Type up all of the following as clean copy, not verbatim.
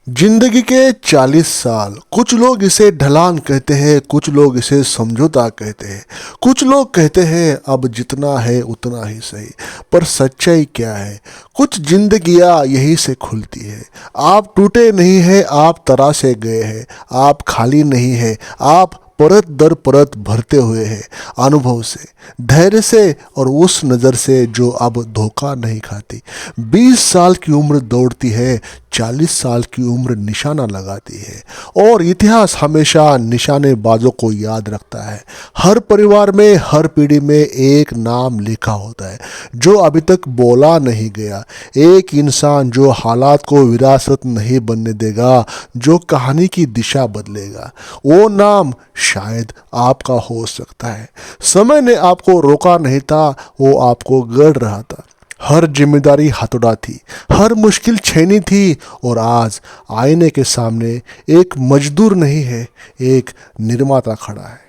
जिंदगी के 40 साल। कुछ लोग इसे ढलान कहते हैं, कुछ लोग इसे समझौता कहते हैं, कुछ लोग कहते हैं अब जितना है उतना ही सही। पर सच्चाई क्या है? कुछ जिंदगियां यही से खुलती है। आप टूटे नहीं हैं, आप तराशे गए हैं। आप खाली नहीं हैं, आप परत दर परत भरते हुए हैं। अनुभव से, धैर्य से और उस नज़र से जो अब धोखा नहीं खाती। 20 साल की उम्र दौड़ती है, 40 साल की उम्र निशाना लगाती है। और इतिहास हमेशा निशानेबाजों को याद रखता है। हर परिवार में, हर पीढ़ी में एक नाम लिखा होता है जो अभी तक बोला नहीं गया। एक इंसान जो हालात को विरासत नहीं बनने देगा, जो कहानी की दिशा बदलेगा। वो नाम शायद आपका हो सकता है। समय ने आपको रोका नहीं था, वो आपको गढ़ रहा था। हर जिम्मेदारी हथौड़ा थी, हर मुश्किल छेनी थी। और आज आईने के सामने एक मजदूर नहीं है, एक निर्माता खड़ा है।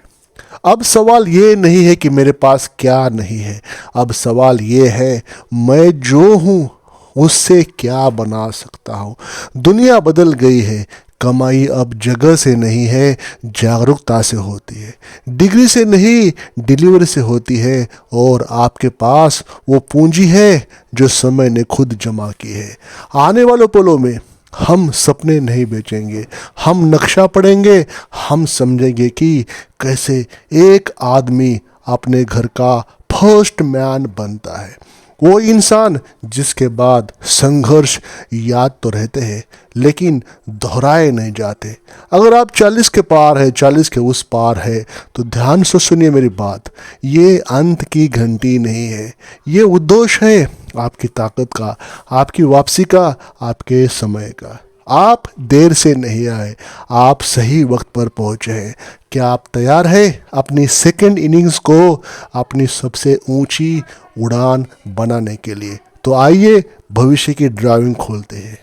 अब सवाल ये नहीं है कि मेरे पास क्या नहीं है, अब सवाल ये है मैं जो हूँ उससे क्या बना सकता हूँ। दुनिया बदल गई है। कमाई अब जगह से नहीं है, जागरूकता से होती है। डिग्री से नहीं, डिलीवरी से होती है। और आपके पास वो पूंजी है जो समय ने खुद जमा की है। आने वाले पलों में हम सपने नहीं बेचेंगे, हम नक्शा पढ़ेंगे। हम समझेंगे कि कैसे एक आदमी अपने घर का फर्स्ट मैन बनता है। वो इंसान जिसके बाद संघर्ष याद तो रहते हैं लेकिन दोहराए नहीं जाते। अगर आप 40 के पार है, 40 के उस पार है, तो ध्यान से सुनिए मेरी बात। ये अंत की घंटी नहीं है, ये उद्घोष है आपकी ताकत का, आपकी वापसी का, आपके समय का। आप देर से नहीं आए, आप सही वक्त पर पहुंचे हैं। क्या आप तैयार हैं अपनी सेकंड इनिंग्स को अपनी सबसे ऊंची उड़ान बनाने के लिए? तो आइए भविष्य की ड्राइविंग खोलते हैं।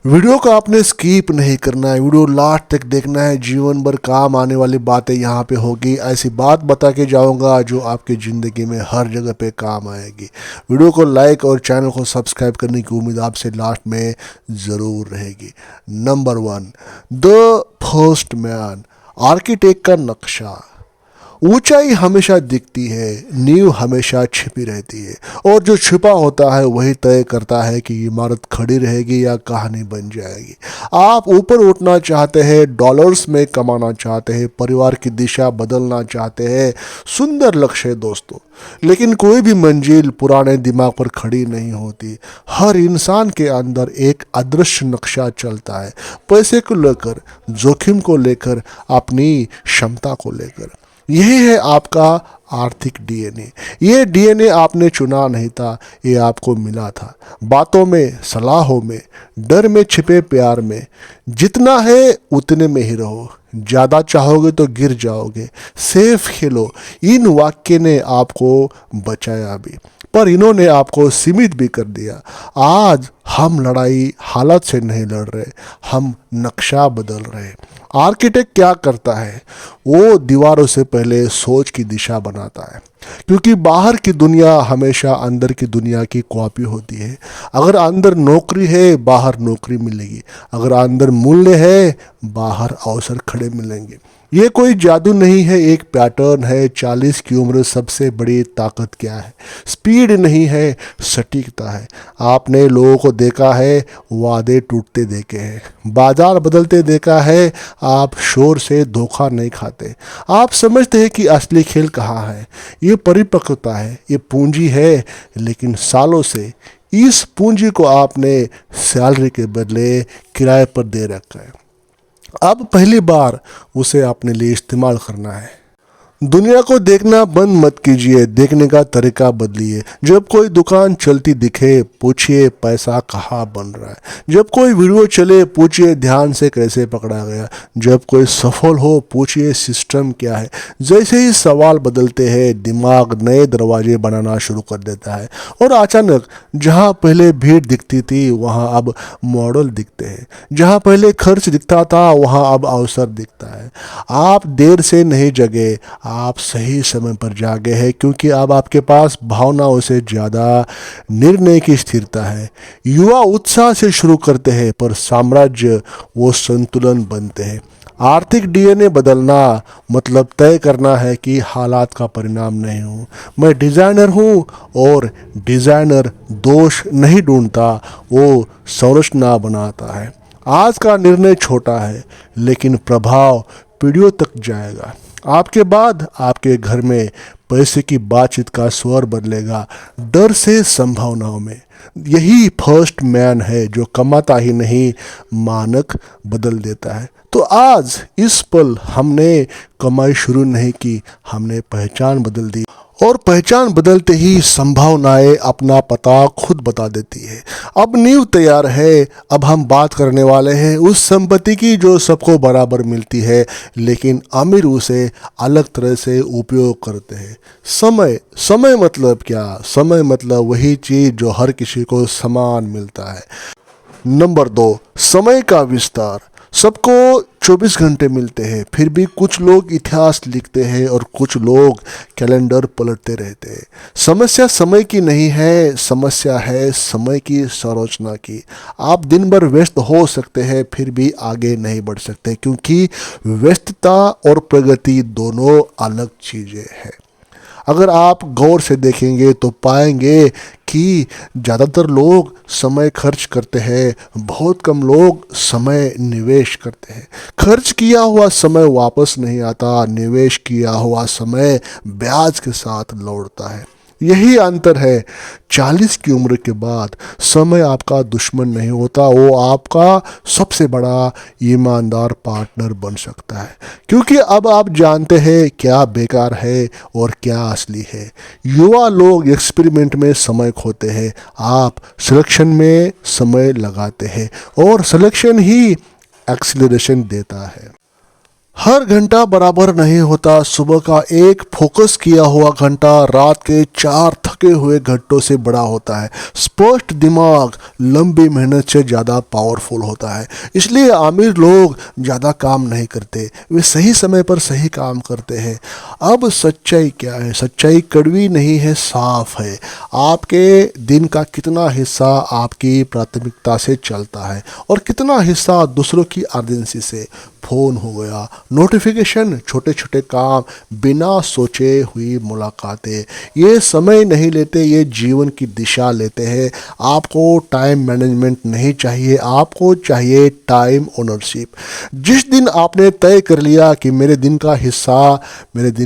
वीडियो को आपने स्किप नहीं करना है, वीडियो लास्ट तक देखना है। जीवन भर काम आने वाली बातें यहाँ पे होगी। ऐसी बात बता के जाऊँगा जो आपकी ज़िंदगी में हर जगह पे काम आएगी। वीडियो को लाइक और चैनल को सब्सक्राइब करने की उम्मीद आपसे लास्ट में ज़रूर रहेगी। Number 1, the first man, architect का नक्शा। ऊंचाई हमेशा दिखती है, नींव हमेशा छिपी रहती है। और जो छिपा होता है वही तय करता है कि इमारत खड़ी रहेगी या कहानी बन जाएगी। आप ऊपर उठना चाहते हैं, डॉलर्स में कमाना चाहते हैं, परिवार की दिशा बदलना चाहते हैं। सुंदर लक्ष्य है दोस्तों, लेकिन कोई भी मंजिल पुराने दिमाग पर खड़ी नहीं होती। हर इंसान के अंदर एक अदृश्य नक्शा चलता है, पैसे को लेकर, जोखिम को लेकर, अपनी क्षमता को लेकर। यही है आपका आर्थिक डीएनए। ये डीएनए आपने चुना नहीं था, ये आपको मिला था। बातों में, सलाहों में, डर में, छिपे प्यार में। जितना है उतने में ही रहो, ज़्यादा चाहोगे तो गिर जाओगे। सेफ खेलो। इन वाक्य ने आपको बचाया भी, पर इन्होंने आपको सीमित भी कर दिया। आज हम लड़ाई हालत से नहीं लड़ रहे, हम नक्शा बदल रहे। आर्किटेक्ट क्या करता है? वो दीवारों से पहले सोच की दिशा बनाता है, क्योंकि बाहर की दुनिया हमेशा अंदर की दुनिया की कॉपी होती है। अगर अंदर नौकरी है, बाहर नौकरी मिलेगी। अगर अंदर मूल्य है, बाहर अवसर खड़े मिलेंगे। ये कोई जादू नहीं है, एक पैटर्न है। 40 की उम्र सबसे बड़ी ताकत क्या है? स्पीड नहीं है, सटीकता है। आपने लोगों को देखा है, वादे टूटते देखे हैं, बाजार बदलते देखा है। आप शोर से धोखा नहीं खाते। आप समझते हैं कि असली खेल कहाँ है। ये परिपक्वता है, ये पूंजी है। लेकिन सालों से इस पूंजी को आपने सैलरी के बदले किराए पर दे रखा है। अब पहली बार उसे अपने लिए इस्तेमाल करना है। दुनिया को देखना बंद मत कीजिए, देखने का तरीका बदलिए। जब कोई दुकान चलती दिखे, पूछिए पैसा कहाँ बन रहा है। जब कोई वीडियो चले, पूछिए ध्यान से कैसे पकड़ा गया। जब कोई सफल हो, पूछिए सिस्टम क्या है। जैसे ही सवाल बदलते हैं, दिमाग नए दरवाजे बनाना शुरू कर देता है। और अचानक जहाँ पहले भीड़ दिखती थी, वहाँ अब मॉडल दिखते हैं। जहाँ पहले खर्च दिखता था, वहाँ अब अवसर दिखता है। आप देर से नहीं जगे, आप सही समय पर जागे हैं, क्योंकि अब आपके पास भावनाओं से ज़्यादा निर्णय की स्थिरता है। युवा उत्साह से शुरू करते हैं, पर साम्राज्य वो संतुलन बनते हैं। आर्थिक डीएनए बदलना मतलब तय करना है कि हालात का परिणाम नहीं हूँ, मैं डिज़ाइनर हूँ। और डिज़ाइनर दोष नहीं ढूंढता, वो संरचना बनाता है। आज का निर्णय छोटा है, लेकिन प्रभाव पीढ़ियों तक जाएगा। आपके बाद आपके घर में पैसे की बातचीत का स्वर बदलेगा, डर से संभावनाओं में। यही फर्स्ट मैन है जो कमाता ही नहीं, मानक बदल देता है। तो आज इस पल हमने कमाई शुरू नहीं की, हमने पहचान बदल दी। और पहचान बदलते ही संभावनाएं अपना पता खुद बता देती है। अब नींव तैयार है। अब हम बात करने वाले हैं उस संपत्ति की जो सबको बराबर मिलती है, लेकिन अमीर उसे अलग तरह से उपयोग करते हैं। समय। समय मतलब क्या? समय मतलब वही चीज़ जो हर किसी को समान मिलता है। नंबर 2, समय का विस्तार। सबको 24 घंटे मिलते हैं, फिर भी कुछ लोग इतिहास लिखते हैं और कुछ लोग कैलेंडर पलटते रहते हैं। समस्या समय की नहीं है, समस्या है समय की संरचना की। आप दिन भर व्यस्त हो सकते हैं, फिर भी आगे नहीं बढ़ सकते, क्योंकि व्यस्तता और प्रगति दोनों अलग चीज़ें हैं। अगर आप गौर से देखेंगे तो पाएंगे कि ज़्यादातर लोग समय खर्च करते हैं, बहुत कम लोग समय निवेश करते हैं। खर्च किया हुआ समय वापस नहीं आता, निवेश किया हुआ समय ब्याज के साथ लौटता है। यही अंतर है। 40 की उम्र के बाद समय आपका दुश्मन नहीं होता, वो आपका सबसे बड़ा ईमानदार पार्टनर बन सकता है, क्योंकि अब आप जानते हैं क्या बेकार है और क्या असली है। युवा लोग एक्सपेरिमेंट में समय खोते हैं, आप सिलेक्शन में समय लगाते हैं, और सिलेक्शन ही एक्सीलरेशन देता है। हर घंटा बराबर नहीं होता। सुबह का एक फोकस किया हुआ घंटा रात के 4 थके हुए घंटों से बड़ा होता है। स्पष्ट दिमाग लंबी मेहनत से ज़्यादा पावरफुल होता है। इसलिए अमीर लोग ज़्यादा काम नहीं करते, वे सही समय पर सही काम करते हैं। अब सच्चाई क्या है? सच्चाई कड़वी नहीं है, साफ है। आपके दिन का कितना हिस्सा आपकी प्राथमिकता से चलता है और कितना हिस्सा दूसरों की अर्जेंसी से। फ़ोन हो गया, नोटिफिकेशन, छोटे छोटे काम, बिना सोचे हुई मुलाकातें, ये समय नहीं लेते, ये जीवन की दिशा लेते हैं। आपको टाइम मैनेजमेंट नहीं चाहिए, आपको चाहिए टाइम ओनरशिप। जिस दिन आपने तय कर लिया कि मेरे दिन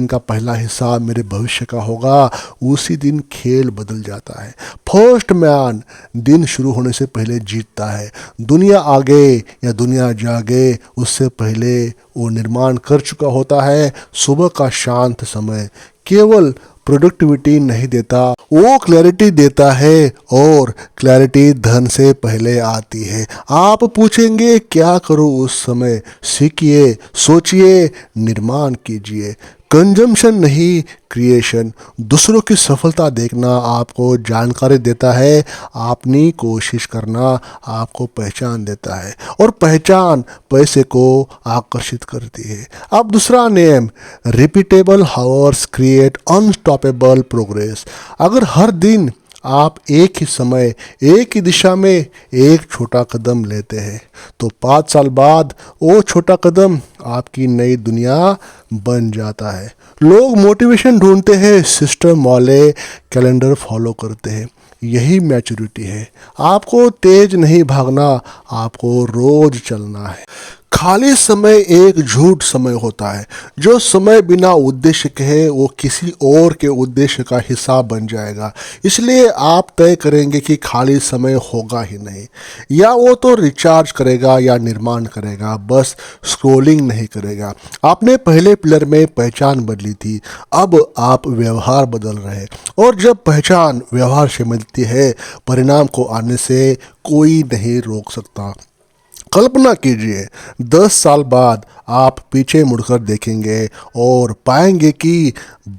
का पहला हिस्सा मेरे भविष्य का होगा, उसी दिन खेल बदल जाता है। फर्स्ट मैन दिन शुरू होने से पहले जीतता है। दुनिया आगे या दुनिया जागे, उससे पहले वो निर्माण कर चुका होता है। सुबह का शांत समय केवल प्रोडक्टिविटी नहीं देता, वो क्लैरिटी देता है, और क्लैरिटी धन से पहले आती है। आप पूछेंगे क्या करूँ उस समय? सीखिए, सोचिए, निर्माण कीजिए। कंजम्पशन नहीं, क्रिएशन। दूसरों की सफलता देखना आपको जानकारी देता है, अपनी कोशिश करना आपको पहचान देता है, और पहचान पैसे को आकर्षित करती है। अब दूसरा नियम, repeatable hours create unstoppable progress. अगर हर दिन आप एक ही समय, एक ही दिशा में एक छोटा कदम लेते हैं, तो 5 साल बाद वो छोटा कदम आपकी नई दुनिया बन जाता है। लोग मोटिवेशन ढूंढते हैं, सिस्टम वाले कैलेंडर फॉलो करते हैं। यही मैच्योरिटी है। आपको तेज नहीं भागना, आपको रोज चलना है। खाली समय एक झूठ समय होता है। जो समय बिना उद्देश्य के है, वो किसी और के उद्देश्य का हिस्सा बन जाएगा। इसलिए आप तय करेंगे कि खाली समय होगा ही नहीं, या वो तो रिचार्ज करेगा या निर्माण करेगा, बस स्क्रोलिंग नहीं करेगा। आपने पहले पिलर में पहचान बदली थी, अब आप व्यवहार बदल रहे हैं, और जब पहचान व्यवहार से मिलती है, परिणाम को आने से कोई नहीं रोक सकता। कल्पना कीजिए, 10 साल बाद आप पीछे मुड़कर देखेंगे और पाएंगे कि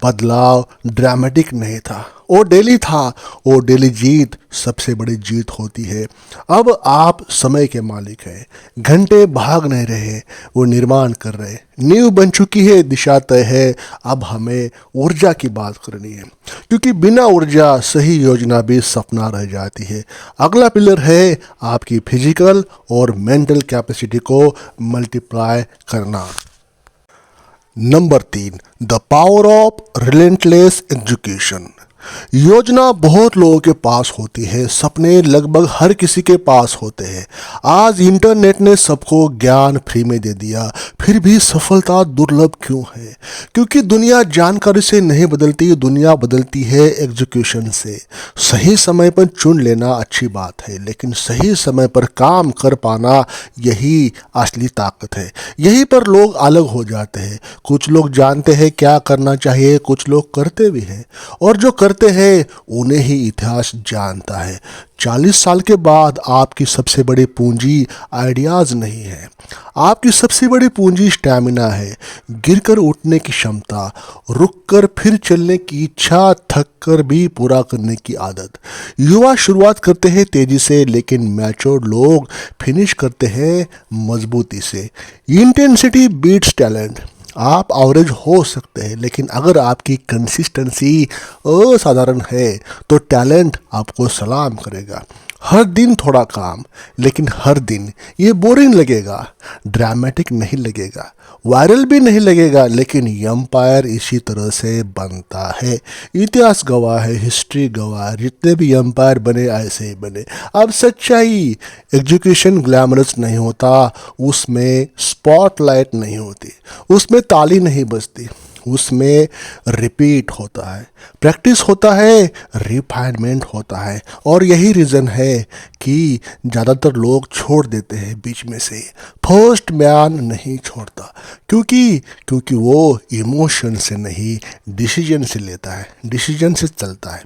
बदलाव ड्रामेटिक नहीं था, वो डेली था, वो डेली जीत सबसे बड़ी जीत होती है। अब आप समय के मालिक हैं, घंटे भाग नहीं रहे, वो निर्माण कर रहे, नींव बन चुकी है, दिशा तय है। अब हमें ऊर्जा की बात करनी है, क्योंकि बिना ऊर्जा सही योजना भी सपना रह जाती है। अगला पिलर है आपकी फिजिकल और मेंटल कैपेसिटी को मल्टीप्लाई करना। Number 3, the power of relentless execution. योजना बहुत लोगों के पास होती है, सपने लगभग हर किसी के पास होते हैं। आज इंटरनेट ने सबको ज्ञान फ्री में दे दिया, फिर भी सफलता दुर्लभ क्यों है? क्योंकि दुनिया जानकारी से नहीं बदलती, दुनिया बदलती है एग्जीक्यूशन से। सही समय पर चुन लेना अच्छी बात है, लेकिन सही समय पर काम कर पाना, यही असली ताकत है। यहीं पर लोग अलग हो जाते हैं। कुछ लोग जानते हैं क्या करना चाहिए, कुछ लोग करते भी हैं, और जो करते हैं उन्हें ही इतिहास जानता है। 40 साल के बाद आपकी सबसे बड़ी पूंजी आइडियाज़ नहीं है, आपकी सबसे बड़ी पूंजी स्टैमिना है। गिरकर उठने की क्षमता, रुककर फिर चलने की इच्छा, थक कर भी पूरा करने की आदत। युवा शुरुआत करते हैं तेजी से, लेकिन मैच्योर्ड लोग फिनिश करते हैं मजबूती से। Intensity beats talent. आप एवरेज हो सकते हैं, लेकिन अगर आपकी कंसिस्टेंसी असाधारण है तो टैलेंट आपको सलाम करेगा। हर दिन थोड़ा काम, लेकिन हर दिन ये बोरिंग लगेगा, ड्रामेटिक नहीं लगेगा, वायरल भी नहीं लगेगा, लेकिन एम्पायर इसी तरह से बनता है। इतिहास गवाह है, हिस्ट्री गवाह है, जितने भी एम्पायर बने ऐसे ही बने। अब सच्चाई, एजुकेशन ग्लैमरस नहीं होता, उसमें स्पॉटलाइट नहीं होती, उसमें ताली नहीं बजती, उसमें रिपीट होता है, प्रैक्टिस होता है, रिफाइनमेंट होता है। और यही रीज़न है कि ज़्यादातर लोग छोड़ देते हैं बीच में से। फर्स्ट मैन नहीं छोड़ता, क्योंकि वो इमोशन से नहीं, डिसीजन से लेता है, डिसीजन से चलता है।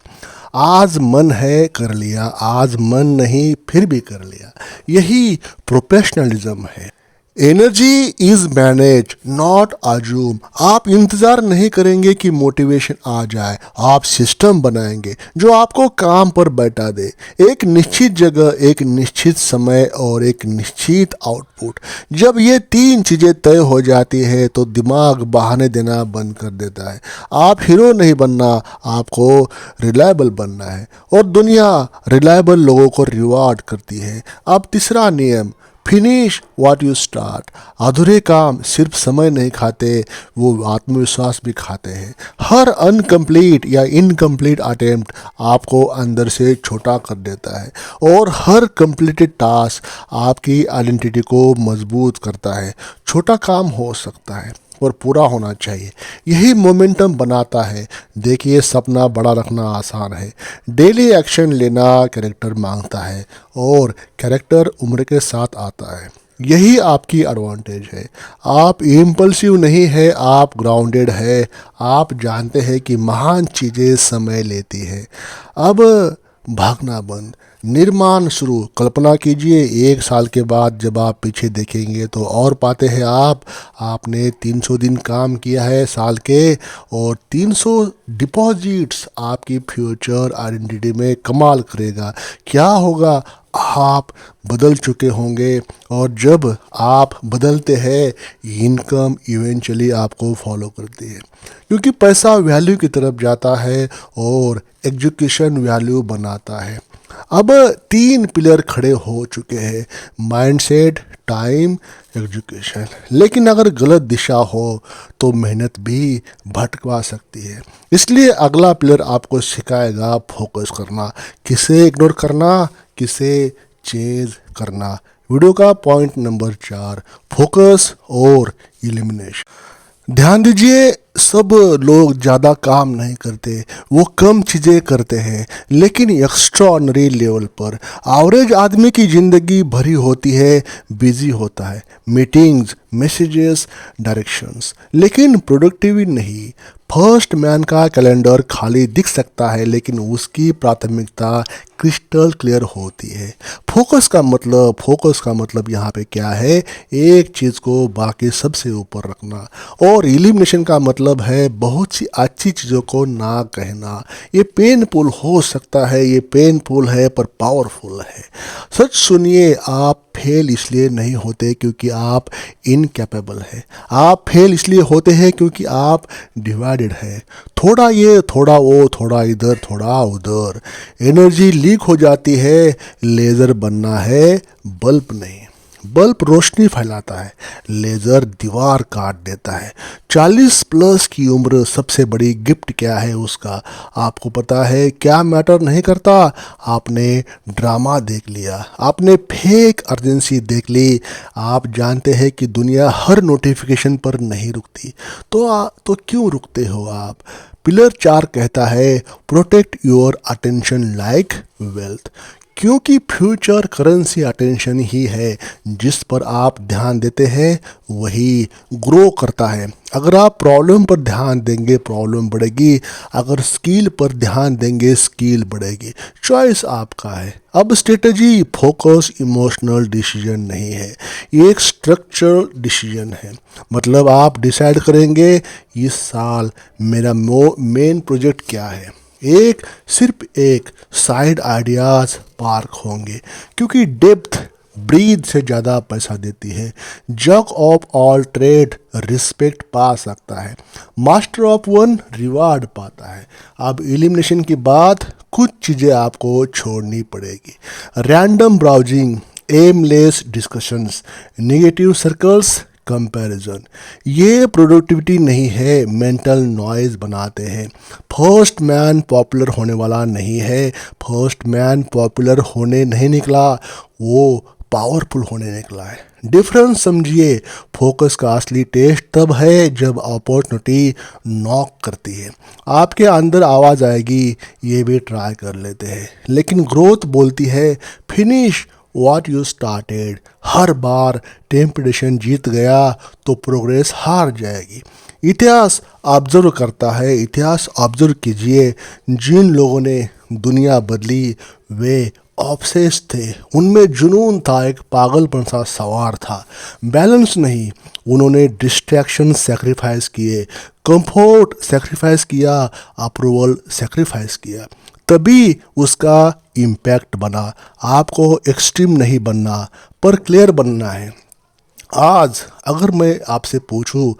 आज मन है कर लिया, आज मन नहीं फिर भी कर लिया, यही प्रोफेशनलिज्म है। Energy is manage not assume. आप इंतज़ार नहीं करेंगे कि मोटिवेशन आ जाए, आप सिस्टम बनाएंगे जो आपको काम पर बैठा दे। एक निश्चित जगह, एक निश्चित समय और एक निश्चित आउटपुट। जब ये 3 चीज़ें तय हो जाती है तो दिमाग बहाने देना बंद कर देता है। आप हीरो नहीं बनना, आपको रिलायबल बनना है, और दुनिया रिलायबल लोगों को रिवार्ड करती है। अब तीसरा नियम, फिनिश व्हाट यू स्टार्ट। अधूरे काम सिर्फ समय नहीं खाते, वो आत्मविश्वास भी खाते हैं। हर अनकम्प्लीट या इनकम्प्लीट अटेम्प्ट आपको अंदर से छोटा कर देता है, और हर कंप्लीटेड टास्क आपकी आइडेंटिटी को मजबूत करता है। छोटा काम हो सकता है और पूरा होना चाहिए, यही मोमेंटम बनाता है। देखिए, सपना बड़ा रखना आसान है, डेली एक्शन लेना कैरेक्टर मांगता है, और कैरेक्टर उम्र के साथ आता है। यही आपकी एडवांटेज है। आप इम्पल्सिव नहीं है, आप ग्राउंडेड है। आप जानते हैं कि महान चीज़ें समय लेती है। अब भागना बंद, निर्माण शुरू। कल्पना कीजिए 1 साल के बाद जब आप पीछे देखेंगे तो और पाते हैं आपने 300 दिन काम किया है साल के, और 300 डिपॉजिट्स आपकी फ्यूचर आइडेंटिटी में कमाल करेगा। क्या होगा? आप बदल चुके होंगे, और जब आप बदलते हैं इनकम इवेंचुअली आपको फॉलो करती है, क्योंकि पैसा वैल्यू की तरफ जाता है और एजुकेशन वैल्यू बनाता है। अब 3 पिलर खड़े हो चुके हैं, माइंडसेट, टाइम, एजुकेशन। लेकिन अगर गलत दिशा हो तो मेहनत भी भटकवा सकती है। इसलिए अगला पिलर आपको सिखाएगा फोकस करना, किसे इग्नोर करना, किसे चेज करना। वीडियो का पॉइंट नंबर 4, फोकस और इलिमिनेशन। ध्यान दीजिए, सब लोग ज़्यादा काम नहीं करते, वो कम चीज़ें करते हैं, लेकिन एक्स्ट्राऑर्डिनरी लेवल पर। एवरेज आदमी की ज़िंदगी भरी होती है, बिजी होता है, मीटिंग्स, मैसेजेस, डायरेक्शंस, लेकिन प्रोडक्टिविटी नहीं। फर्स्ट मैन का कैलेंडर खाली दिख सकता है, लेकिन उसकी प्राथमिकता क्रिस्टल क्लियर होती है। फोकस का मतलब यहाँ पे क्या है? एक चीज़ को बाकी सबसे ऊपर रखना। और इलिमिनेशन का मतलब मतलब है बहुत सी अच्छी चीज़ों को ना कहना। ये पेनफुल हो सकता है, ये पेनफुल है पर पावरफुल है। सच सुनिए, आप फेल इसलिए नहीं होते क्योंकि आप इनकैपेबल है। आप फेल इसलिए होते हैं क्योंकि आप डिवाइडेड है। थोड़ा ये थोड़ा वो, थोड़ा इधर थोड़ा उधर, एनर्जी लीक हो जाती है। लेज़र बनना है, बल्ब नहीं। बल्ब रोशनी फैलाता है, लेज़र दीवार काट देता है। 40 प्लस की उम्र सबसे बड़ी गिफ्ट क्या है उसका? आपको पता है क्या मैटर नहीं करता? आपने ड्रामा देख लिया, आपने फेक अर्जेंसी देख ली। आप जानते हैं कि दुनिया हर नोटिफिकेशन पर नहीं रुकती, तो क्यों रुकते हो आप? पिलर 4 कहता है protect your attention like wealth, क्योंकि फ्यूचर करेंसी अटेंशन ही है। जिस पर आप ध्यान देते हैं वही ग्रो करता है। अगर आप प्रॉब्लम पर ध्यान देंगे प्रॉब्लम बढ़ेगी, अगर स्किल पर ध्यान देंगे स्किल बढ़ेगी। चॉइस आपका है। अब स्ट्रेटजी फोकस इमोशनल डिसीजन नहीं है, ये एक स्ट्रक्चरल डिसीजन है। मतलब आप डिसाइड करेंगे इस साल मेरा मेन प्रोजेक्ट क्या है। सिर्फ एक साइड आइडियाज पार्क होंगे, क्योंकि डेप्थ ब्रीद से ज़्यादा पैसा देती है। जग ऑफ ऑल ट्रेड रिस्पेक्ट पा सकता है, मास्टर ऑफ वन रिवार्ड पाता है। अब एलिमिनेशन के बाद कुछ चीज़ें आपको छोड़नी पड़ेगी। Random browsing, aimless discussions, negative circles, comparison, ये प्रोडक्टिविटी नहीं है, मेंटल नॉइज बनाते हैं। फर्स्ट मैन पॉपुलर होने वाला नहीं है, फर्स्ट मैन पॉपुलर होने नहीं निकला, वो पावरफुल होने निकला है। डिफरेंस समझिए, फोकस का असली टेस्ट तब है जब अपॉर्चुनिटी नॉक करती है। आपके अंदर आवाज़ आएगी ये भी ट्राई कर लेते हैं, लेकिन ग्रोथ बोलती है फिनिश व्हाट यू स्टार्टेड। हर बार टेम्पटेशन जीत गया तो प्रोग्रेस हार जाएगी। इतिहास ऑब्जर्व करता है, इतिहास ऑब्जर्व कीजिए। जिन लोगों ने दुनिया बदली वे ऑब्सेस थे, उनमें जुनून था, एक पागलपन सा सवार था। बैलेंस नहीं, उन्होंने डिस्ट्रैक्शन सेक्रीफाइस किए, कंफर्ट सेक्रीफाइस किया, अप्रूवल सेक्रीफाइस किया, तभी उसका इम्पैक्ट बना। आपको एक्सट्रीम नहीं बनना पर क्लियर बनना है। आज अगर मैं आपसे पूछूं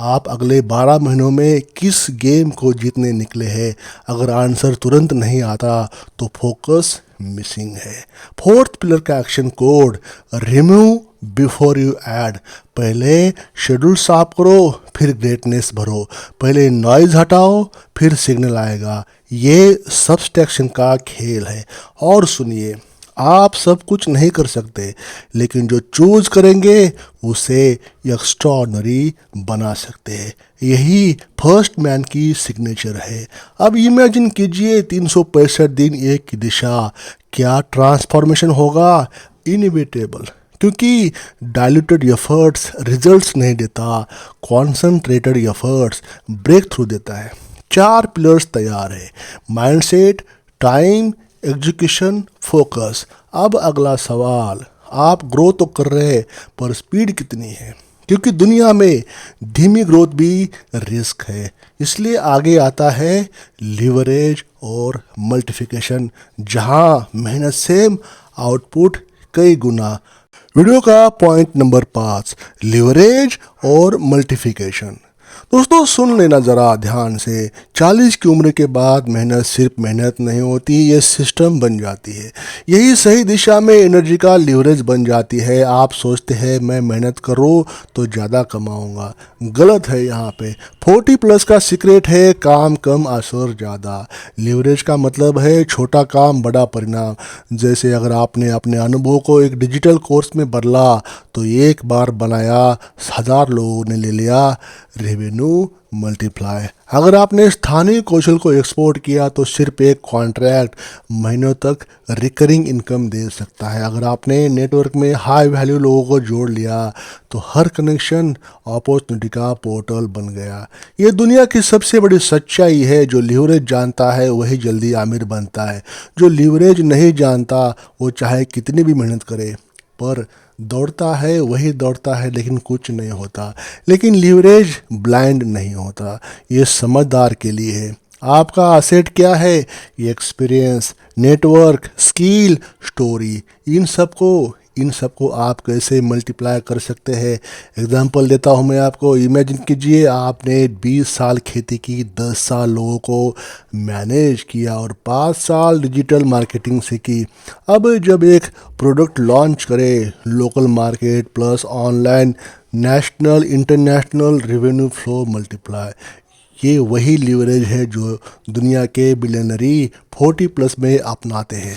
आप अगले 12 महीनों में किस गेम को जीतने निकले हैं, अगर आंसर तुरंत नहीं आता तो फोकस मिसिंग है। फोर्थ पिलर का action code, remove before you add. पहले शेड्यूल साफ करो फिर ग्रेटनेस भरो, पहले नॉइज हटाओ फिर सिग्नल आएगा। ये सब्सट्रैक्शन का खेल है। और सुनिए, आप सब कुछ नहीं कर सकते, लेकिन जो चूज करेंगे उसे एक्स्ट्रॉर्डनरी बना सकते हैं। यही फर्स्ट मैन की सिग्नेचर है। अब इमेजिन कीजिए 365 दिन एक की दिशा, क्या ट्रांसफॉर्मेशन होगा? इनएविटेबल, क्योंकि डाइल्यूटेड एफर्ट्स रिजल्ट्स नहीं देता, कॉन्सनट्रेटेड एफर्ट्स ब्रेक थ्रू देता है। 4 पिलर्स तैयार है, माइंडसेट, टाइम, एग्जीक्यूशन, फोकस। अब अगला सवाल, आप ग्रो तो कर रहे हैं पर स्पीड कितनी है? क्योंकि दुनिया में धीमी ग्रोथ भी रिस्क है। इसलिए आगे आता है लिवरेज और मल्टीप्लिकेशन, जहां मेहनत सेम, आउटपुट कई गुना। वीडियो का पॉइंट नंबर 5, लिवरेज और मल्टीप्लिकेशन। दोस्तों सुन लेना ज़रा ध्यान से, 40 की उम्र के बाद मेहनत सिर्फ मेहनत नहीं होती, ये सिस्टम बन जाती है। यही सही दिशा में एनर्जी का लीवरेज बन जाती है। आप सोचते हैं मैं मेहनत करूँ तो ज़्यादा कमाऊँगा, गलत है। यहाँ पे 40 प्लस का सीक्रेट है काम कम असर ज़्यादा। लीवरेज का मतलब है छोटा काम बड़ा परिणाम। जैसे अगर आपने अपने अनुभव को एक डिजिटल कोर्स में बदला तो एक बार बनाया 1000 लोगों ने ले लिया, रेवेन्यू मल्टीप्लाई। अगर आपने स्थानीय कौशल को एक्सपोर्ट किया तो सिर्फ एक कॉन्ट्रैक्ट महीनों तक रिकरिंग इनकम दे सकता है। अगर आपने नेटवर्क में हाई वैल्यू लोगों को जोड़ लिया तो हर कनेक्शन अपॉर्चुनिटी का पोर्टल बन गया। ये दुनिया की सबसे बड़ी सच्चाई है। जो लीवरेज जानता है वही जल्दी आमिर बनता है, जो लीवरेज नहीं जानता वो चाहे कितनी भी मेहनत करे पर दौड़ता है, वही दौड़ता है लेकिन कुछ नहीं होता। लेकिन लीवरेज ब्लाइंड नहीं होता, ये समझदार के लिए है। आपका असेट क्या है? ये एक्सपीरियंस, नेटवर्क, स्किल, स्टोरी। इन सबको आप कैसे मल्टीप्लाई कर सकते हैं? एग्जांपल देता हूँ मैं आपको। इमेजिन कीजिए आपने 20 साल खेती की, 10 साल लोगों को मैनेज किया और 5 साल डिजिटल मार्केटिंग सीखी। अब जब एक प्रोडक्ट लॉन्च करे, local market plus online, national international, revenue flow multiply. ये वही लीवरेज है जो दुनिया के बिलियनरी 40 प्लस में अपनाते हैं।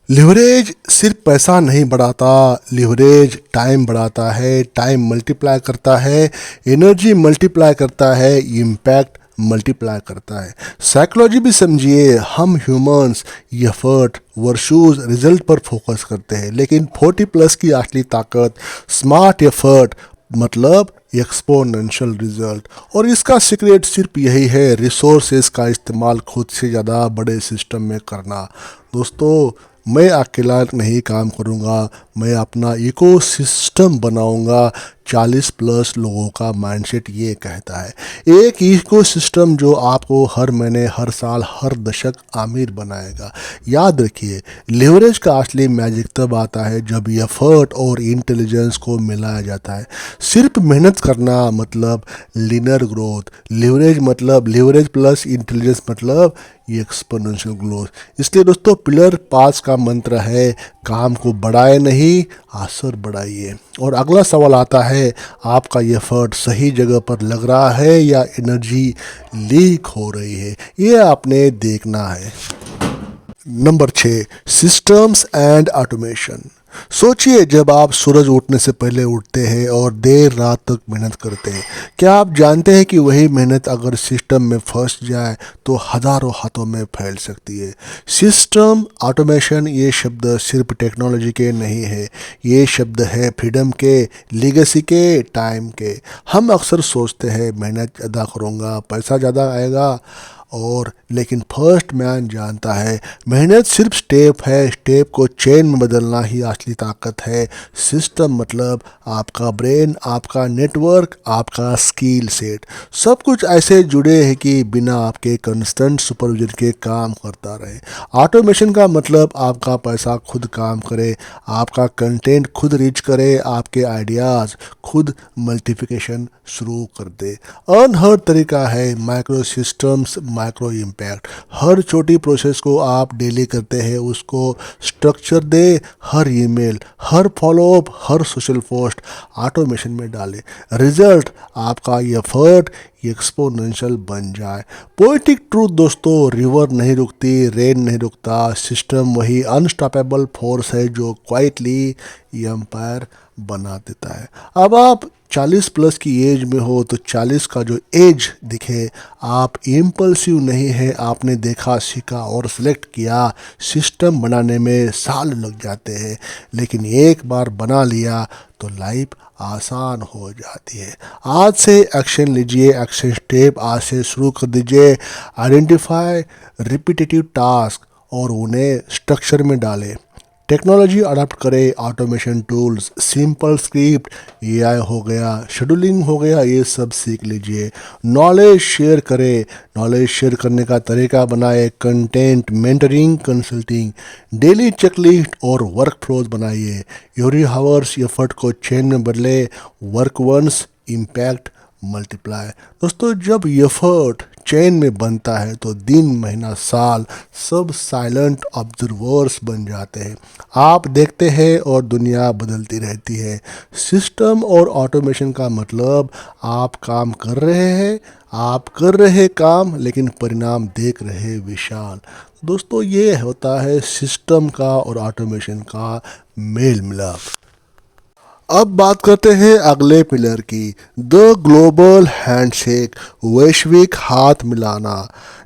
लिवरेज सिर्फ पैसा नहीं बढ़ाता, लिवरेज टाइम बढ़ाता है, टाइम मल्टीप्लाई करता है, एनर्जी मल्टीप्लाई करता है, इम्पैक्ट मल्टीप्लाई करता है। साइकोलॉजी भी समझिए, हम ह्यूमंस एफर्ट वर्सूस रिजल्ट पर फोकस करते हैं, लेकिन 40 प्लस की असली ताकत स्मार्ट एफर्ट मतलब एक्सपोनेंशियल रिजल्ट। और इसका सीक्रेट सिर्फ यही है, रिसोर्सेज का इस्तेमाल खुद से ज़्यादा बड़े सिस्टम में करना। दोस्तों, मैं अकेला नहीं काम करूँगा, मैं अपना इकोसिस्टम बनाऊँगा। 40 प्लस लोगों का माइंडसेट ये कहता है। एक इकोसिस्टम जो आपको हर महीने, हर साल, हर दशक अमीर बनाएगा। याद रखिए, लिवरेज का असली मैजिक तब आता है जब एफर्ट और इंटेलिजेंस को मिलाया जाता है। सिर्फ मेहनत करना मतलब linear growth, leverage plus intelligence मतलब एक्सपोनेंशियल ग्रोथ। इसलिए दोस्तों, पिलर 5 का मंत्र है, काम को बढ़ाए नहीं, असर बढ़ाइए। और अगला सवाल आता है, आपका एफर्ट सही जगह पर लग रहा है या एनर्जी लीक हो रही है? ये आपने देखना है। Number 6, systems and automation. सोचिए, जब आप सूरज उठने से पहले उठते हैं और देर रात तक मेहनत करते हैं, क्या आप जानते हैं कि वही मेहनत अगर सिस्टम में फंस जाए तो हज़ारों हाथों में फैल सकती है? सिस्टम ऑटोमेशन ये शब्द सिर्फ टेक्नोलॉजी के नहीं है, ये शब्द है फ्रीडम के, लीगेसी के, टाइम के। हम अक्सर सोचते हैं मेहनत ज़्यादा करूँगा पैसा ज़्यादा आएगा, और लेकिन फर्स्ट मैन जानता है मेहनत सिर्फ स्टेप है, स्टेप को चेन में बदलना ही असली ताकत है। सिस्टम मतलब आपका ब्रेन, आपका नेटवर्क, आपका स्किल सेट, सब कुछ ऐसे जुड़े हैं कि बिना आपके कंस्टेंट सुपरविजन के काम करता रहे। ऑटोमेशन का मतलब आपका पैसा खुद काम करे, आपका कंटेंट खुद रीच करे, आपके आइडियाज़ खुद मल्टीप्लिकेशन शुरू कर दे। अर्न हर तरीका है, माइक्रो सिस्टम्स, माइक्रो इम्पैक्ट। हर छोटी प्रोसेस को आप डेली करते हैं, उसको स्ट्रक्चर दे। हर ईमेल, हर फॉलोअप, हर सोशल पोस्ट ऑटोमेशन में डालें। रिजल्ट आपका एफर्ट एक्सपोनेंशियल बन जाए। पोएटिक ट्रूथ दोस्तों, रिवर नहीं रुकती, रेन नहीं रुकता, सिस्टम वही अनस्टॉपेबल फोर्स है जो क्वाइटली एम्पायर बना देता है। अब आप 40 प्लस की एज में हो तो 40 का जो एज दिखे, आप इम्पल्सिव नहीं है, आपने देखा, सीखा और सिलेक्ट किया। सिस्टम बनाने में साल लग जाते हैं, लेकिन एक बार बना लिया तो लाइफ आसान हो जाती है। आज से एक्शन लीजिए, एक्शन स्टेप आज से शुरू कर दीजिए। आइडेंटिफाई रिपीटेटिव टास्क और उन्हें स्ट्रक्चर में डालें। टेक्नोलॉजी अडॉप्ट करें, automation tools, simple script, AI हो गया, शेड्यूलिंग हो गया, ये सब सीख लीजिए। नॉलेज शेयर करें, नॉलेज शेयर करने का तरीका बनाए, content, mentoring, consulting, daily checklist और वर्क फ्लोज बनाइए। एवरी हावर्स एफर्ट को चेन में बदले, वर्क वंस, इम्पैक्ट मल्टीप्लाई। दोस्तों, जब एफर्ट चेन में बनता है तो दिन, महीना, साल सब साइलेंट ऑब्जर्वर्स बन जाते हैं। आप देखते हैं और दुनिया बदलती रहती है। सिस्टम और ऑटोमेशन का मतलब आप काम कर रहे हैं, आप कर रहे काम, लेकिन परिणाम देख रहे विशाल। दोस्तों, ये होता है सिस्टम का और ऑटोमेशन का मेल मिलाप। अब बात करते हैं अगले पिलर की, द ग्लोबल हैंडशेक, वैश्विक हाथ मिलाना।